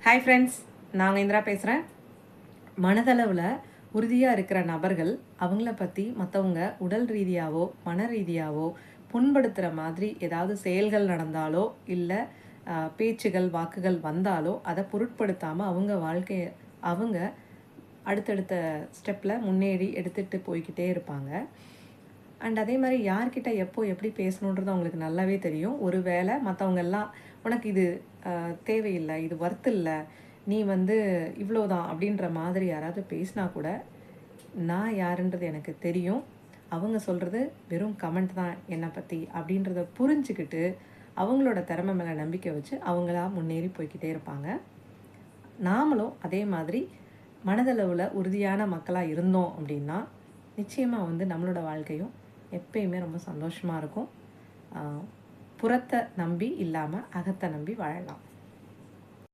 Hi friends, நாங்கள் இந்திரா பேசுகிறேன். மனதளவில் உறுதியாக இருக்கிற நபர்கள் அவங்கள பற்றி மற்றவங்க உடல் ரீதியாகவோ மன ரீதியாகவோ புண்படுத்துகிற மாதிரி ஏதாவது செயல்கள் நடந்தாலோ இல்லை பேச்சுகள் வாக்குகள் வந்தாலோ அதை பொருட்படுத்தாமல் அவங்க வாழ்க்கையை அவங்க அடுத்தடுத்த ஸ்டெப்பில் முன்னேறி எடுத்துகிட்டு போய்கிட்டே இருப்பாங்க. அண்ட் அதே மாதிரி யார்கிட்ட எப்போ எப்படி பேசணுன்றது அவங்களுக்கு நல்லாவே தெரியும். ஒரு வேளை மற்றவங்க எல்லாம் உனக்கு இது தேவையில்லை, இது ஒர்த் இல்லை, நீ இவ்வளோதான் அப்படின்ற மாதிரி யாராவது பேசினா கூட நான் யாருன்றது எனக்கு தெரியும், அவங்க சொல்கிறது வெறும் கமெண்ட் தான் என்னை பற்றி அப்படின்றத புரிஞ்சுக்கிட்டு அவங்களோட திறமை மேலே நம்பிக்கை வச்சு அவங்களா முன்னேறி போய்கிட்டே இருப்பாங்க. நாமளும் அதே மாதிரி மனதளவில் உறுதியான மக்களாக இருந்தோம் அப்படின்னா நிச்சயமாக நம்மளோட வாழ்க்கையும் எப்பயுமே ரொம்ப சந்தோஷமாக இருக்கும். புறத்தை நம்பி இல்லாமல் அகத்தை நம்பி வாழலாம்.